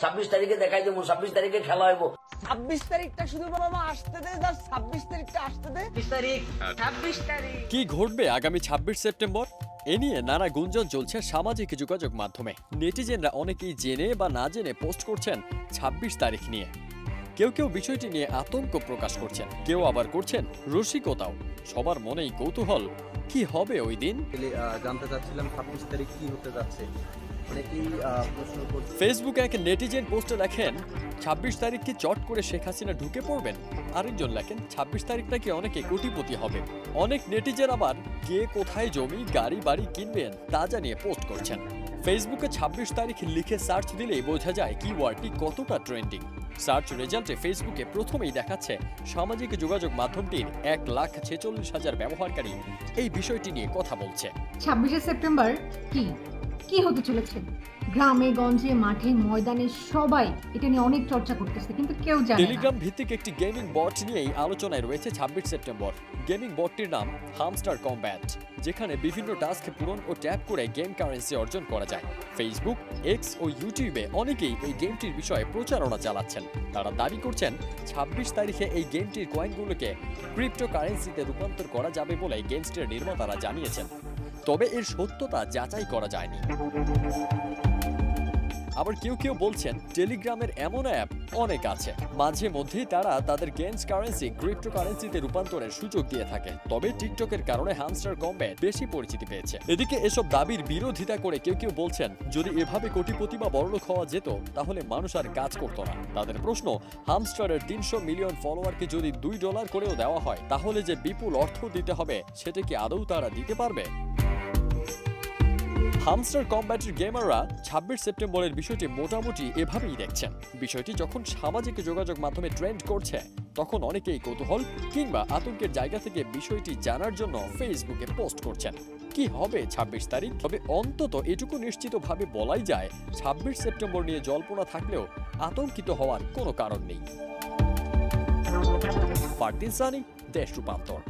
26 তারিখে দেখাই দেবো, 26 তারিখে খেলা হইব। 26 তারিখটা শুধু বাবা আসতে দে, 26 তারিখটা আসতে দে। 26 তারিখ কি ঘটবে আগামী 26 সেপ্টেম্বর? এ নিয়ে নানা গুঞ্জন চলছে সামাজিক যোগাযোগ মাধ্যমে। নেটিজেনরা অনেকেই জেনে বা না জেনে পোস্ট করছেন 26 তারিখ নিয়ে। কেউ কেউ বিষয়টি নিয়ে আতঙ্ক প্রকাশ করছেন, কেউ আবার করছেন রসিকতাও। সবার মনেই কৌতূহল, কি হবে ওই দিন। জানতে চাচ্ছিলাম 26 তারিখ কি হতে যাচ্ছে। ফেসবুকে এক নেটিজেন পোস্টে লেখেন 26 তারিখ কি চট করে শেখ হাসিনা ঢুকে পড়বেন। আরেকজন লেখেন 26 তারিখ নাকি অনেকে কোটিপতি হবে। অনেক নেটিজেন আবার কে কোথায় জমি গাড়ি বাড়ি কিনবেন তা জানিয়ে পোস্ট করছেন। ফেসবুকে 26 তারিখ লিখে সার্চ দিলেই বোঝা যায় কিওয়ার্ডটি কতটা ট্রেন্ডিং। সার্চ রেজাল্টে ফেসবুকে প্রথমেই দেখাচ্ছে সামাজিক যোগাযোগ মাধ্যমটির 1,46,000 ব্যবহারকারী এই বিষয়টি নিয়ে কথা বলছে। 26শে সেপ্টেম্বর কি হতে চলেছে? গ্রামে গঞ্জে মাঠে ময়দানে সবাই এটা নিয়ে অনেক চর্চা করতেছে, কিন্তু কেউ জানে না। টেলিগ্রাম ভিত্তিক একটি গেমিং বট নিয়েই আলোচনায় রয়েছে 26 সেপ্টেম্বর। গেমিং বটটির নাম হামস্টার কমব্যাট, যেখানে বিভিন্ন টাস্ক পূরণ ও ট্যাপ করে গেম কারেন্সি অর্জন করা যায়। ফেসবুক, এক্স ও ইউটিউবে অনেকেই এই গেমটির বিষয়ে প্রচারণা চালাচ্ছেন। তারা দাবি করছেন 26 তারিখে এই গেমটির কয়েনগুলোকে ক্রিপ্টোকারেন্সিতে রূপান্তর করা যাবে বলে গেমসটির নির্মাতারা জানিয়েছেন। তবে এর সত্যতা যাচাই করা যায়নি। আবার কেউ কেউ বলছেন টেলিগ্রামের এমন অ্যাপ অনেক আছে, মাঝে মধ্যেই তারা তাদের গেমস কারেন্সি ক্রিপ্টোকারেন্সিতে রূপান্তরের সুযোগ দিয়ে থাকে। তবে টিকটকের কারণে হামস্টার কমব্যাট বেশি পরিচিতি পেয়েছে। এদিকে এসব দাবির বিরোধিতা করে কেউ কেউ বলছেন যদি এভাবে কোটিপতি বা বড়লোক হওয়া যেত তাহলে মানুষ আর কাজ করত না। তাদের প্রশ্ন, হামস্টারের 300 মিলিয়ন ফলোয়ারকে যদি $2 করেও দেওয়া হয় তাহলে যে বিপুল অর্থ দিতে হবে সেটা কি আদৌ তারা দিতে পারবে? হামস্টার কমব্যাটের গেমাররা 26 সেপ্টেম্বরের বিষয়টি মোটামুটি এভাবেই দেখছেন। বিষয়টি যখন সামাজিক যোগাযোগ মাধ্যমে ট্রেন্ড করছে তখন অনেকেই কৌতূহল কিংবা আতঙ্কের জায়গা থেকে বিষয়টি জানার জন্য ফেসবুকে পোস্ট করছেন। কি হবে 26 তারিখ? তবে অন্তত এটুকু নিশ্চিতভাবে বলাই যায় 26 সেপ্টেম্বর নিয়ে জল্পনা থাকলেও আতঙ্কিত হওয়ার কোনো কারণ নেই। ফারদিন সানি, দেশ রূপান্তর।